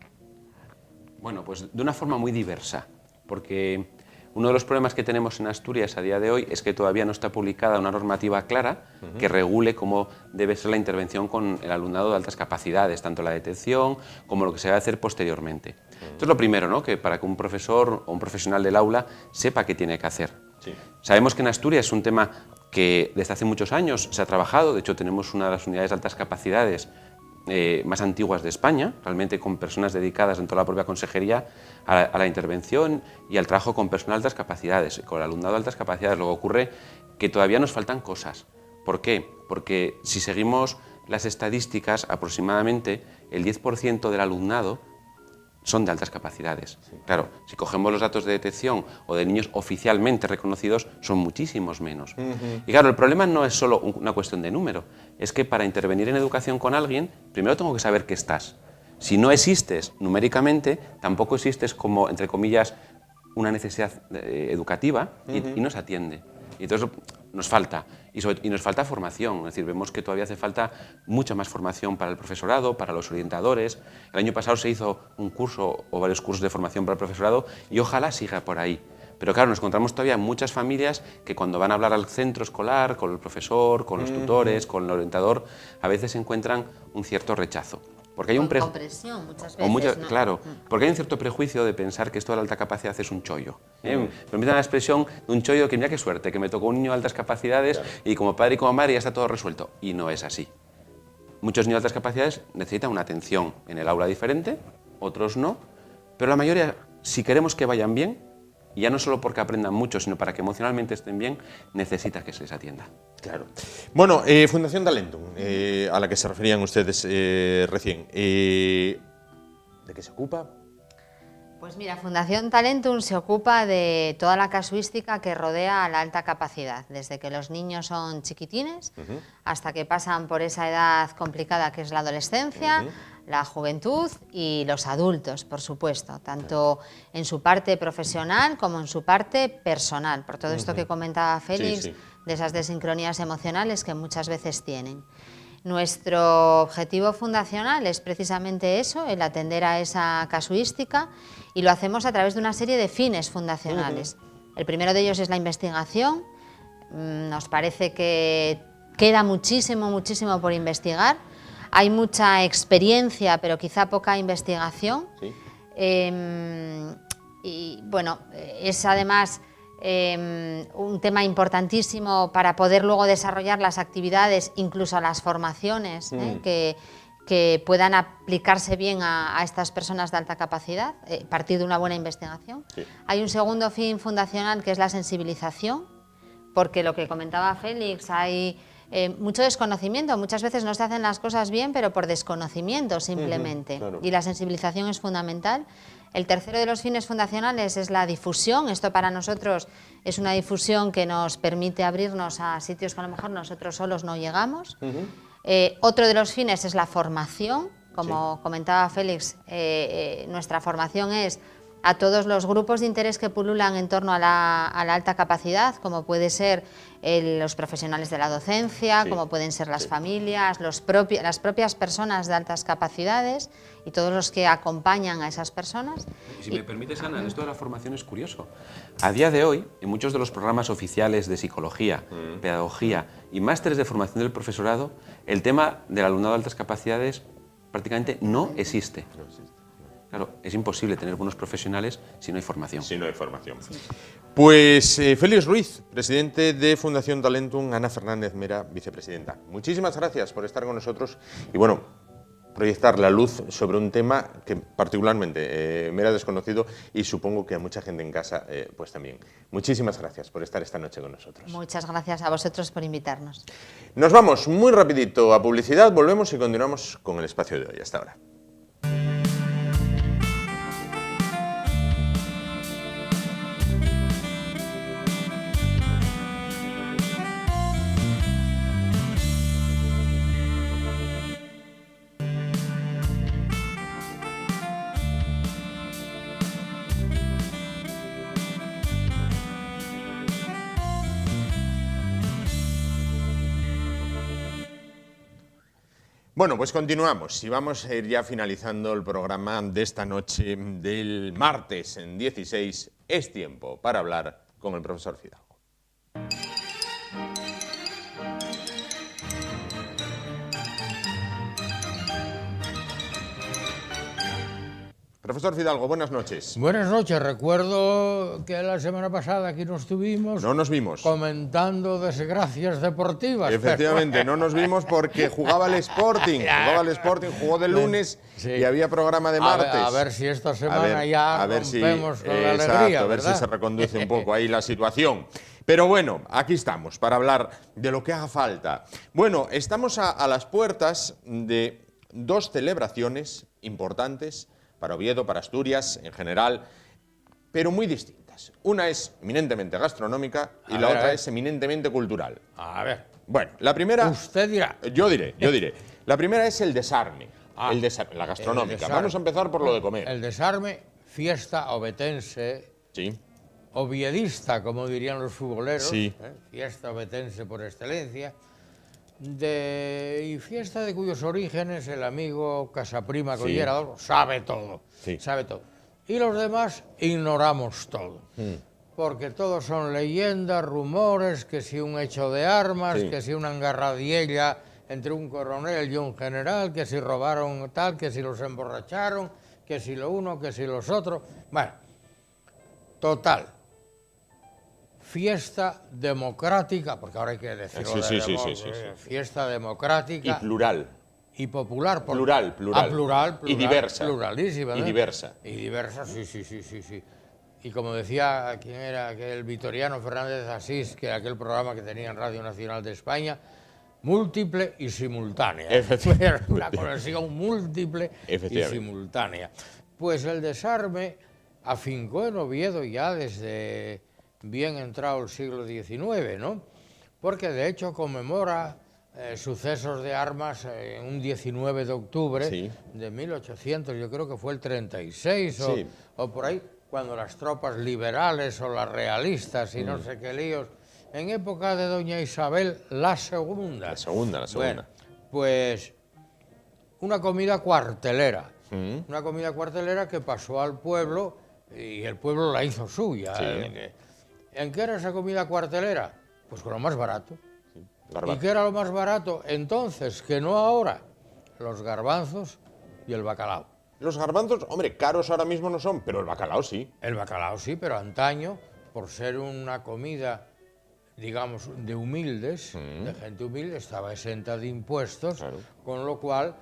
Bueno, pues de una forma muy diversa, porque uno de los problemas que tenemos en Asturias a día de hoy es que todavía no está publicada una normativa clara que regule cómo debe ser la intervención con el alumnado de altas capacidades, tanto la detección como lo que se va a hacer posteriormente. Entonces, lo primero, ¿no? Que para que un profesor o un profesional del aula sepa qué tiene que hacer. Sí. Sabemos que en Asturias es un tema que desde hace muchos años se ha trabajado, de hecho tenemos una de las unidades de altas capacidades más antiguas de España, realmente con personas dedicadas dentro de la propia consejería a la intervención y al trabajo con personal de altas capacidades, con el alumnado de altas capacidades. Luego ocurre que todavía nos faltan cosas. ¿Por qué? Porque si seguimos las estadísticas, aproximadamente el 10% del alumnado son de altas capacidades. Sí. Claro, si cogemos los datos de detección o de niños oficialmente reconocidos, son muchísimos menos. Y claro, el problema no es solo una cuestión de número, es que para intervenir en educación con alguien, primero tengo que saber que estás. Si no existes numéricamente, tampoco existes como, entre comillas, una necesidad educativa y no se atiende. Y entonces nos falta, y nos falta formación, es decir, vemos que todavía hace falta mucha más formación para el profesorado, para los orientadores. El año pasado se hizo un curso o varios cursos de formación para el profesorado y ojalá siga por ahí. Pero claro, nos encontramos todavía muchas familias que cuando van a hablar al centro escolar, con el profesor, con los tutores, con el orientador, a veces encuentran un cierto rechazo. Porque hay un compresión muchas veces, ¿no? Claro, porque hay un cierto prejuicio de pensar que esto de la alta capacidad es un chollo. Permítanme la expresión de un chollo que mira qué suerte, que me tocó un niño de altas capacidades y como padre y como madre ya está todo resuelto. Y no es así. Muchos niños de altas capacidades necesitan una atención en el aula diferente, otros no, pero la mayoría, si queremos que vayan bien, y ya no solo porque aprendan mucho, sino para que emocionalmente estén bien, necesita que se les atienda. Claro. Bueno, Fundación Talentum, a la que se referían ustedes recién, ¿de qué se ocupa? Pues mira, Fundación Talentum se ocupa de toda la casuística que rodea a la alta capacidad, desde que los niños son chiquitines hasta que pasan por esa edad complicada que es la adolescencia, la juventud y los adultos, por supuesto, tanto en su parte profesional como en su parte personal, por todo esto que comentaba Félix, de esas desincronías emocionales que muchas veces tienen. Nuestro objetivo fundacional es precisamente eso, el atender a esa casuística, y lo hacemos a través de una serie de fines fundacionales. El primero de ellos es la investigación. Nos parece que queda muchísimo por investigar. Hay mucha experiencia, pero quizá poca investigación. Y bueno, es además un tema importantísimo para poder luego desarrollar las actividades, incluso las formaciones que que puedan aplicarse bien a estas personas de alta capacidad, partir de una buena investigación. Sí. Hay un segundo fin fundacional que es la sensibilización, porque lo que comentaba Félix, hay mucho desconocimiento, muchas veces no se hacen las cosas bien, pero por desconocimiento simplemente, claro. y la sensibilización es fundamental. El tercero de los fines fundacionales es la difusión. Esto para nosotros es una difusión que nos permite abrirnos a sitios que a lo mejor nosotros solos no llegamos. Otro de los fines es la formación. Como comentaba Félix, nuestra formación es a todos los grupos de interés que pululan en torno a la alta capacidad, como puede ser los profesionales de la docencia, como pueden ser las familias, las propias personas de altas capacidades y todos los que acompañan a esas personas. Y si me permites, Ana, esto de la formación es curioso. A día de hoy, en muchos de los programas oficiales de psicología, pedagogía y másteres de formación del profesorado, el tema del alumnado de altas capacidades prácticamente no existe. Claro, es imposible tener buenos profesionales si no hay formación. Si no hay formación. Pues Félix Ruiz, presidente de Fundación Talentum, Ana Fernández Mera, vicepresidenta. Muchísimas gracias por estar con nosotros y bueno, proyectar la luz sobre un tema que particularmente me era desconocido y supongo que a mucha gente en casa pues también. Muchísimas gracias por estar esta noche con nosotros. Muchas gracias a vosotros por invitarnos. Nos vamos muy rapidito a publicidad, volvemos y continuamos con el espacio de hoy. Hasta ahora. Bueno, pues continuamos y vamos a ir ya finalizando el programa de esta noche del martes en 16. Es tiempo para hablar con el profesor Fidalgo. Profesor Fidalgo, buenas noches. Buenas noches. Recuerdo que la semana pasada aquí nos tuvimos No nos vimos. comentando desgracias deportivas. Efectivamente, no nos vimos porque jugaba el Sporting. Jugó de lunes y había programa de martes. A ver si esta semana ya rompemos con la alegría, a ver si se reconduce un poco ahí la situación. Pero bueno, aquí estamos para hablar de lo que haga falta. Bueno, estamos a las puertas de dos celebraciones importantes para Oviedo, para Asturias en general, pero muy distintas. Una es eminentemente gastronómica y la otra es eminentemente cultural. A ver. Bueno, la primera... Usted dirá. Yo diré. La primera es el desarme, la gastronómica. desarme. Vamos a empezar por lo de comer. El desarme, fiesta obetense, Sí, oviedista, como dirían los futboleros, Sí. Fiesta obetense por excelencia, y fiesta de cuyos orígenes el amigo Casaprima Sí. Collera sabe todo, Sí. sabe todo. Y los demás ignoramos todo, porque todos son leyendas, rumores, que si un hecho de armas, Sí. que si una engarradiella entre un coronel y un general, que si robaron tal, que si los emborracharon, que si lo uno, que si los otros. Bueno, total. Fiesta democrática, porque ahora hay que decirlo, Sí, fiesta democrática y plural. y popular. Plural. Plural. Y diversa. Pluralísima. Y ¿no? diversa. Y diversa, sí. Y como decía, ¿quién era aquel Vitoriano Fernández de Asís, que aquel programa que tenía en Radio Nacional de España? Múltiple y simultánea. Efectivamente. Una conexión múltiple y simultánea. Pues el desarme afincó en Oviedo ya desde bien entrado el siglo XIX, ¿no? Porque de hecho conmemora sucesos de armas en un 19 de octubre de 1800, yo creo que fue el 36 o por ahí, cuando las tropas liberales o las realistas y no sé qué líos, en época de doña Isabel la segunda. La segunda. Bueno, pues una comida cuartelera. Una comida cuartelera que pasó al pueblo y el pueblo la hizo suya. ¿En qué era esa comida cuartelera? Pues con lo más barato. ¿Y qué era lo más barato entonces, que no ahora? Los garbanzos y el bacalao. Los garbanzos, hombre, caros ahora mismo no son, pero el bacalao sí. El bacalao sí, pero antaño, por ser una comida, digamos, de humildes, de gente humilde, estaba exenta de impuestos, con lo cual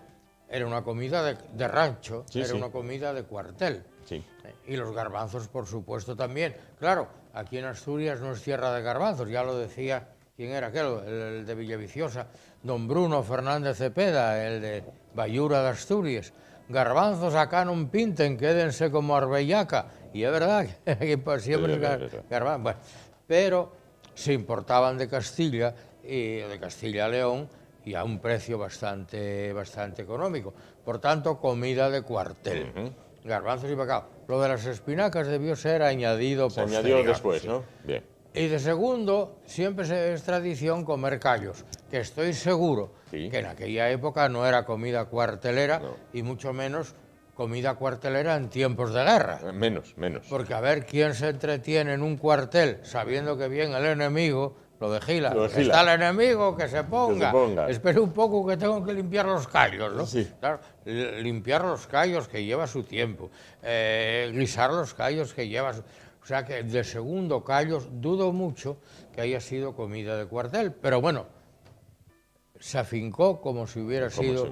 era una comida de rancho, Sí, era sí. una comida de cuartel. Sí. Y los garbanzos, por supuesto, también. Claro, aquí en Asturias no es tierra de garbanzos, ya lo decía, ¿quién era aquel? El de Villaviciosa, don Bruno Fernández Cepeda, el de Bayura de Asturias. Garbanzos acá no pinten, quédense como arbellaca. Y es verdad que pues, siempre es garbanzos. Bueno, pero se importaban de Castilla y de Castilla a León y a un precio bastante económico. Por tanto, comida de cuartel. Garbanzos y bacalao. Lo de las espinacas debió ser añadido Se posterior, añadió después, sí. ¿no? Bien. Y de segundo, siempre es tradición comer callos, que estoy seguro Sí. que en aquella época no era comida cuartelera No. y mucho menos comida cuartelera en tiempos de guerra. Menos. Porque a ver quién se entretiene en un cuartel sabiendo que viene el enemigo, lo vigila. Lo vigila. Está el enemigo, que se ponga. ponga. Espere un poco que tengo que limpiar los callos, ¿no? Sí. Claro, limpiar los callos que lleva su tiempo. Guisar los callos que lleva su... O sea que de segundo callos dudo mucho que haya sido comida de cuartel. Pero bueno, se afincó como si hubiera sido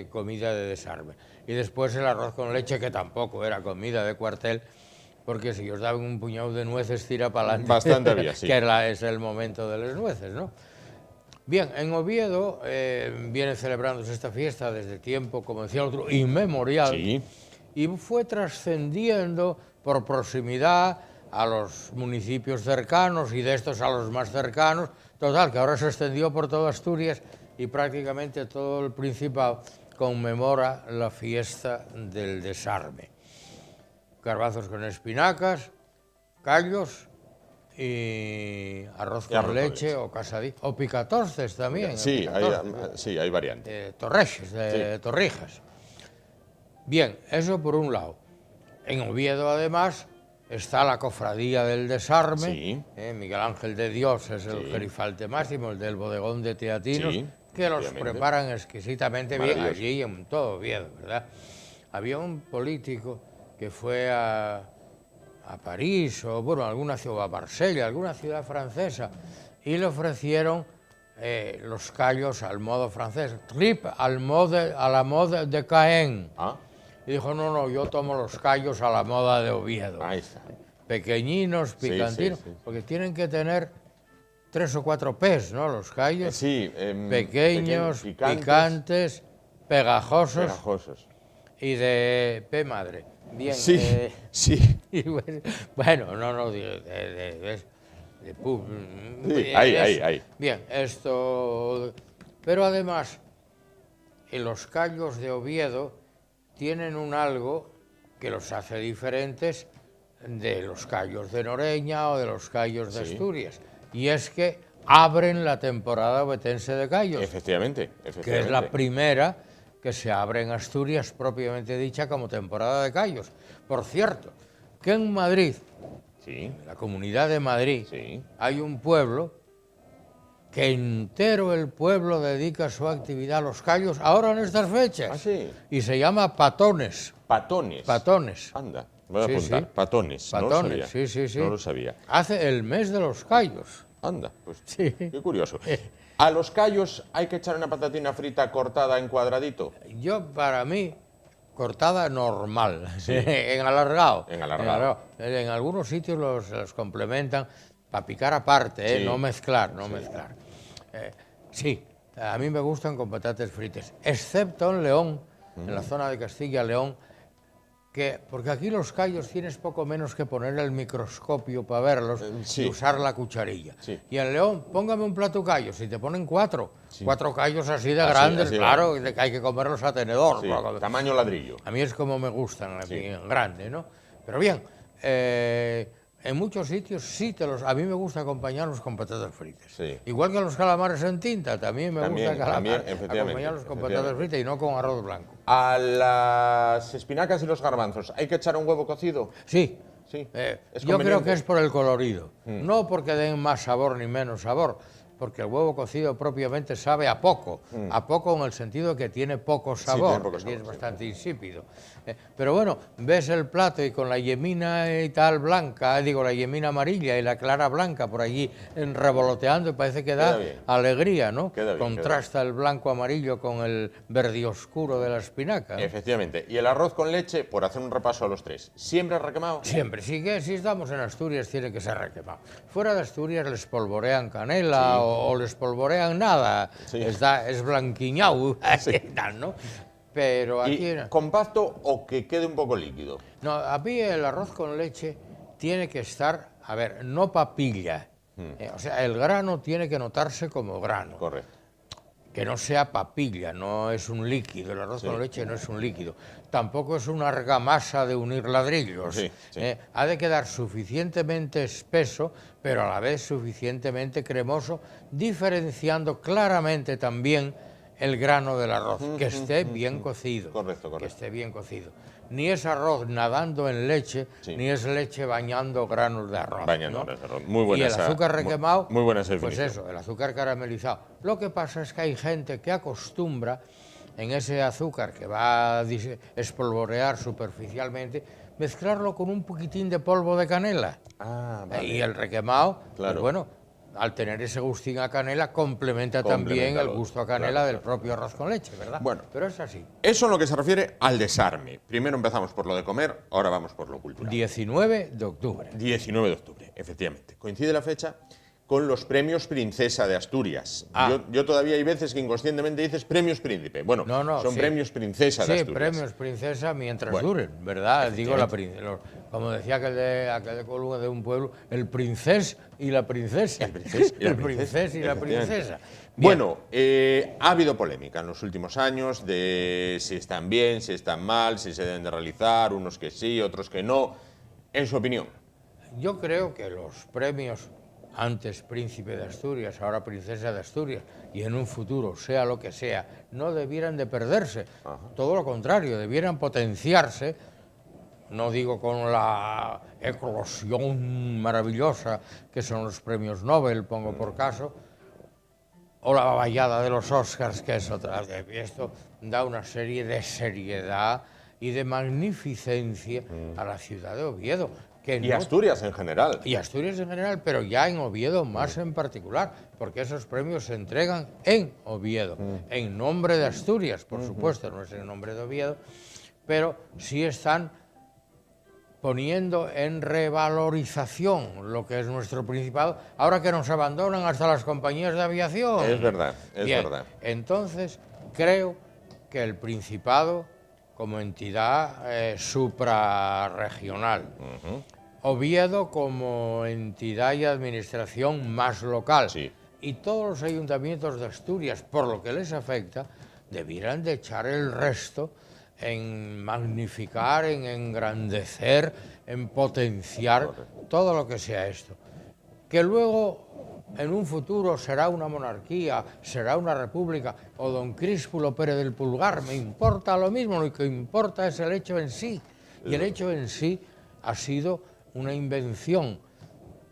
comida de desarme. Y después el arroz con leche, que tampoco era comida de cuartel, porque si os daban un puñado de nueces, tira para adelante. Bastante había, sí. Que es el momento de las nueces, ¿no? Bien, en Oviedo viene celebrándose esta fiesta desde tiempo, como decía el otro, inmemorial. Sí. Y fue trascendiendo por proximidad a los municipios cercanos y de estos a los más cercanos. Total, que ahora se extendió por toda Asturias y prácticamente todo el Principado conmemora la fiesta del desarme. Garbanzos con espinacas, callos y arroz con leche o casadillo, o picatorces también. Sí, hay variantes. Torreches, torrijas. Bien, eso por un lado. En Oviedo, además, está la Cofradía del Desarme. Sí. Miguel Ángel de Dios es el gerifalte máximo, el del bodegón de Teatinos, Sí, que los obviamente. preparan exquisitamente bien Maravilloso. allí en todo Oviedo, ¿verdad? Había un político que fue a París o, bueno, alguna ciudad, a Marsella, alguna ciudad francesa, y le ofrecieron los callos al modo francés, trip a la moda de Caen. Ah, Y dijo, no, yo tomo los callos a la moda de Oviedo. ahí está. Pequeñinos, Sí, picantinos, sí. porque tienen que tener 3 o 4 P's, ¿no? Los callos. Sí. Pequeños, picantes, pegajosos Pegajosos. y de P madre. Bien. Sí, sí. Y bueno, no, sí, ahí. Bien, esto... Pero además, en los callos de Oviedo tienen un algo que los hace diferentes de los callos de Noreña o de los callos de Asturias. Y es que abren la temporada ovetense de callos, Efectivamente. que es la primera que se abre en Asturias, propiamente dicha, como temporada de callos. Por cierto, que en Madrid, Sí. en la Comunidad de Madrid, Sí. hay un pueblo que entero el pueblo dedica su actividad a los callos ahora en estas fechas. Ah, sí. Y se llama Patones. Patones. Patones. Anda, voy a Sí, apuntar. sí. Patones. No lo Patones, sabía. sí. No lo sabía. Hace el mes de los callos. Anda, pues Sí. qué curioso. ¿A los callos hay que echar una patatina frita cortada en cuadradito? Yo, para mí, cortada normal, en alargado. En alargado. En algunos sitios los complementan para picar aparte, Sí. no mezclar. Sí, a mí me gustan con patatas fritas, excepto en León, en la zona de Castilla-León, porque aquí los callos tienes poco menos que poner el microscopio para verlos sí. y usar la cucharilla. Sí. Y en León, póngame un plato callos, si te ponen 4 callos así de Así, grandes, así de claro, que hay que comerlos a tenedor. Sí, porque- tamaño ladrillo. a mí es como me gustan, Sí. en grande, ¿no? Pero bien, en muchos sitios sí a mí me gusta acompañarlos con patatas fritas. Sí. Igual que los calamares en tinta, también me También, gusta efectivamente, acompañarlos con patatas fritas y no con arroz blanco. ¿A las espinacas y los garbanzos hay que echar un huevo cocido? Sí. Sí. ¿Es Yo creo conveniente? que es por el colorido, no porque den más sabor ni menos sabor. porque el huevo cocido propiamente sabe a poco en el sentido que tiene poco sabor, tiene poco sabor, es bastante insípido. Pero bueno, ves el plato y con la yemina y tal blanca, digo, la yemina amarilla y la clara blanca por allí revoloteando, y parece que da alegría, ¿no? Contrasta el blanco amarillo con el verde oscuro de la espinaca, ¿no? Efectivamente. Y el arroz con leche, por hacer un repaso a los tres, ¿siempre requemado? Siempre, si estamos en Asturias tiene que ser requemado. Fuera de Asturias les polvorean canela o les polvorean nada, es blanquiñao, tal, ¿no? Pero aquí... ¿Y compacto o que quede un poco líquido? No, a mí el arroz con leche tiene que estar, a ver, no papilla. O sea, el grano tiene que notarse como grano. Correcto. Que no sea papilla, no es un líquido, el arroz con leche no es un líquido. Tampoco es una argamasa de unir ladrillos. Ha de quedar suficientemente espeso, pero a la vez suficientemente cremoso, diferenciando claramente también el grano del arroz, que esté bien cocido. Correcto. Que esté bien cocido. Ni es arroz nadando en leche, ni es leche bañando granos de arroz. Bañando granos de arroz. Muy buena y el azúcar requemado, muy buena esa pues definición. eso, el azúcar caramelizado. Lo que pasa es que hay gente que acostumbra en ese azúcar que va a espolvorear superficialmente, mezclarlo con un poquitín de polvo de canela. Y el requemado, pues bueno, al tener ese gustín a canela, complementa también el gusto a canela del propio arroz con leche, ¿verdad? Bueno, pero es así. Eso en lo que se refiere al desarme. Primero empezamos por lo de comer, ahora vamos por lo cultural. 19 de octubre. 19 de octubre, efectivamente. Coincide la fecha con los premios Princesa de Asturias. Yo todavía hay veces que inconscientemente dices premios Príncipe. Bueno, son premios Princesa de Asturias. Sí, premios Princesa mientras duren, ¿verdad? Digo, como decía aquel de Colunga de un pueblo, el princés y la princesa. El princés y la princesa. Bueno, ha habido polémica en los últimos años de si están bien, si están mal, si se deben de realizar, unos que sí, otros que no. En su opinión. Yo creo que los premios, antes Príncipe de Asturias, ahora Princesa de Asturias, y en un futuro, sea lo que sea, no debieran de perderse. Todo lo contrario, debieran potenciarse, no digo con la eclosión maravillosa que son los premios Nobel, pongo por caso, o la baballada de los Oscars, que es otra. Esto da una serie de seriedad y de magnificencia a la ciudad de Oviedo. Y Asturias en general. Y Asturias en general, pero ya en Oviedo más en particular, porque esos premios se entregan en Oviedo, en nombre de Asturias, por supuesto, no es en nombre de Oviedo, pero sí están poniendo en revalorización lo que es nuestro Principado, ahora que nos abandonan hasta las compañías de aviación. Es verdad, es verdad. Entonces, creo que el Principado, como entidad suprarregional, Oviedo como entidad y administración más local, y todos los ayuntamientos de Asturias, por lo que les afecta, debieran de echar el resto en magnificar, en engrandecer, en potenciar todo lo que sea esto. Que luego, en un futuro, será una monarquía, será una república, o don Críspulo Pérez del Pulgar, me importa lo mismo, lo que importa es el hecho en sí. Y el hecho en sí ha sido una invención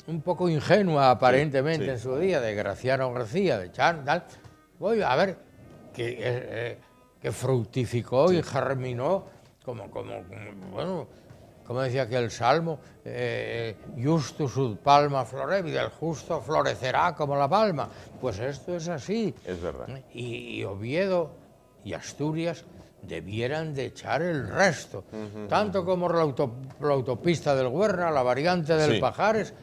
un poco ingenua, aparentemente, en su día, de Graciano García, de Chan, tal. Voy a ver que fructificó y germinó, como decía aquel salmo, justus ut palma florevi, el justo florecerá como la palma. Pues esto es así. Es verdad. Y Oviedo y Asturias debieran de echar el resto, tanto como la autopista del Huerna, la variante del Pajares,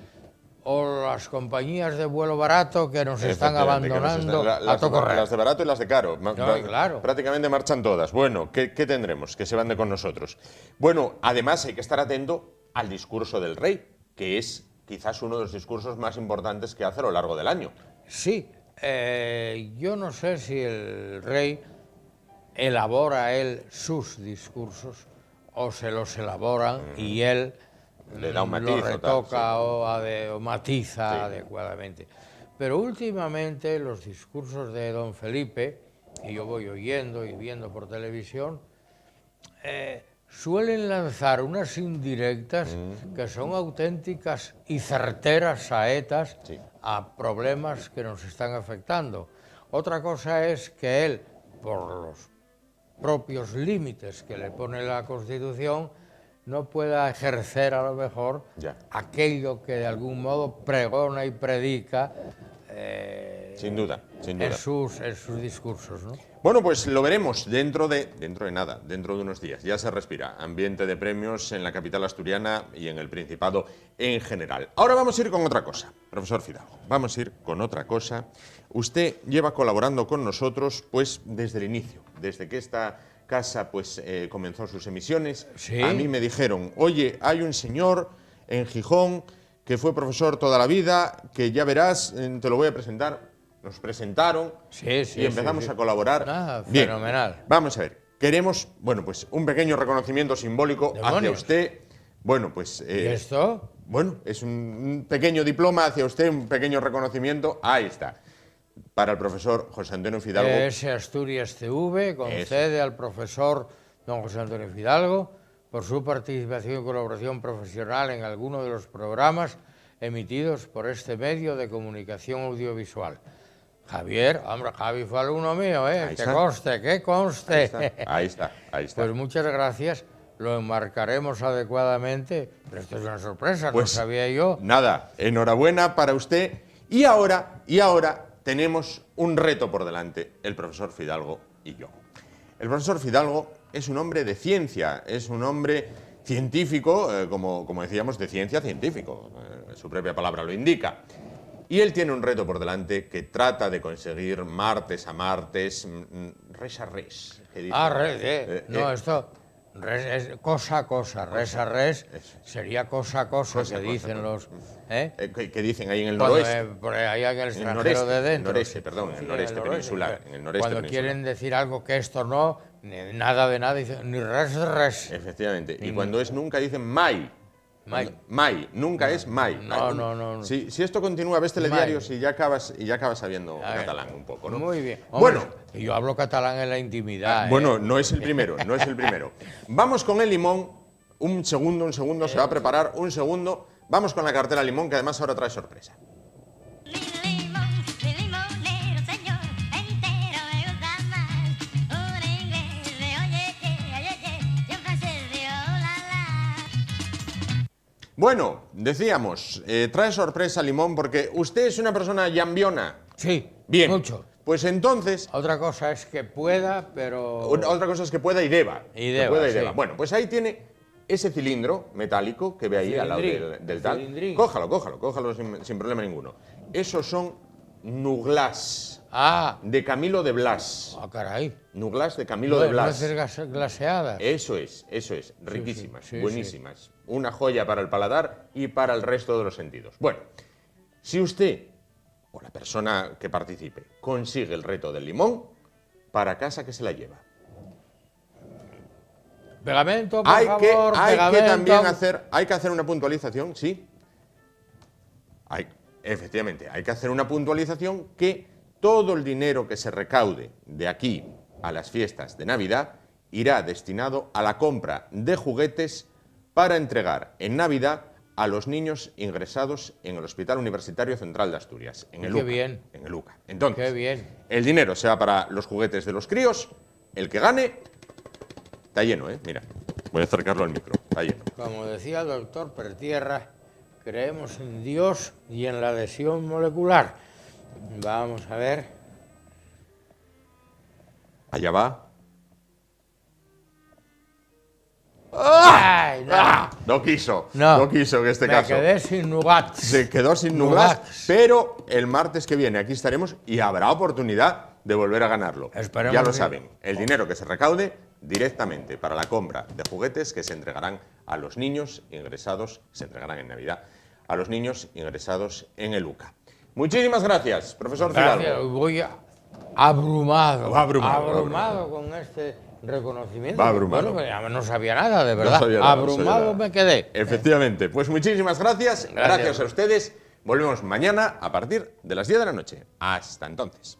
o las compañías de vuelo barato que nos están abandonando a todo correr. Las de barato y las de caro. Claro. Prácticamente marchan todas. Bueno, ¿qué tendremos? Que se van de con nosotros. Bueno, además hay que estar atento al discurso del rey, que es quizás uno de los discursos más importantes que hace a lo largo del año. Sí, yo no sé si el rey elabora sus discursos o se los elaboran y él le da un matiz, lo retoca o matiza adecuadamente. Pero últimamente los discursos de don Felipe, y yo voy oyendo y viendo por televisión, suelen lanzar unas indirectas que son auténticas y certeras saetas a problemas que nos están afectando. Otra cosa es que él, por los propios límites que le pone la Constitución, no pueda ejercer a lo mejor aquello que de algún modo pregona y predica sin duda. en sus discursos, ¿no? Bueno, pues lo veremos dentro de nada, dentro de unos días. Ya se respira ambiente de premios en la capital asturiana y en el Principado en general. Ahora vamos a ir con otra cosa, profesor Fidalgo. Vamos a ir con otra cosa. Usted lleva colaborando con nosotros pues desde el inicio, desde que esta casa pues comenzó sus emisiones. ¿Sí? A mí me dijeron, oye, hay un señor en Gijón que fue profesor toda la vida, que ya verás, te lo voy a presentar. Nos presentaron y empezamos a colaborar. Bien, fenomenal. Vamos a ver, queremos, bueno, pues un pequeño reconocimiento simbólico hacia usted. Bueno, pues... ¿Y esto? Bueno, es un pequeño diploma hacia usted, un pequeño reconocimiento. Ahí está. Para el profesor José Antonio Fidalgo. Ese Asturias TV concede al profesor don José Antonio Fidalgo por su participación y colaboración profesional en alguno de los programas emitidos por este medio de comunicación audiovisual. Javier, hombre, Javi fue alumno mío, que conste. Ahí está. Pues muchas gracias, lo enmarcaremos adecuadamente, pero esto es una sorpresa, pues, no sabía yo. Nada, enhorabuena para usted. Y ahora tenemos un reto por delante, el profesor Fidalgo y yo. El profesor Fidalgo es un hombre de ciencia, es un hombre científico, como decíamos, de ciencia científico, su propia palabra lo indica. Y él tiene un reto por delante que trata de conseguir martes a martes, res a res. Esto es cosa a cosa, res a res sería cosa a cosa que dicen los... Que dicen ahí en el noroeste. Ahí en el extranjero de dentro. En el noreste peninsular. Cuando quieren decir algo que esto no, nada de nada, dicen ni res de res. Efectivamente. Y cuando es nunca dicen mai. Mai, nunca es mai. No. Si esto continúa, ves telediarios y ya acabas sabiendo catalán un poco, ¿no? Muy bien. Hombre, bueno, yo hablo catalán en la intimidad. Bueno, no es el primero. Vamos con el limón. Un segundo, se va a preparar. Un segundo. Vamos con la cartera limón, que además ahora trae sorpresa. Bueno, decíamos, trae sorpresa limón porque usted es una persona llambiona. Sí, bien, mucho. Pues entonces... Otra cosa es que pueda, pero... Otra cosa es que pueda y deba. Deba. Bueno, pues ahí tiene ese cilindro metálico que ve ahí al lado del tal. Cilindrín. Cójalo sin problema ninguno. Esos son Nuglas. De Camilo de Blas. Caray. Nuglas de Camilo de Blas. Nueces glaseadas. Eso es. Riquísimas, buenísimas. Sí. Una joya para el paladar y para el resto de los sentidos. Bueno, si usted o la persona que participe consigue el reto del limón, para casa que se la lleva. Pegamento, por favor, pegamento. Hay que hacer una puntualización, sí. Efectivamente, hay que hacer una puntualización que todo el dinero que se recaude de aquí a las fiestas de Navidad irá destinado a la compra de juguetes para entregar en Navidad a los niños ingresados en el Hospital Universitario Central de Asturias, en el UCA. Qué bien. En el UCA. Entonces, qué bien. El dinero se va para los juguetes de los críos, el que gane, está lleno, mira, voy a acercarlo al micro, está lleno. Como decía el doctor Pertierra, creemos en Dios y en la adhesión molecular. Vamos a ver. Allá va. ¡Ay, no! No quiso en este caso. Me quedé sin Nugats. Se quedó sin Nugats, pero el martes que viene aquí estaremos y habrá oportunidad de volver a ganarlo. Esperemos ya lo saben, el dinero que se recaude directamente para la compra de juguetes que se entregarán a los niños ingresados, se entregarán en Navidad, a los niños ingresados en el UCA. Muchísimas gracias, profesor Fidalgo. Voy abrumado con este reconocimiento. Abrumado. Bueno, no sabía nada, de verdad. Abrumado me quedé. Efectivamente. Pues muchísimas gracias. Gracias a ustedes. Volvemos mañana a partir de las 10 de la noche. Hasta entonces.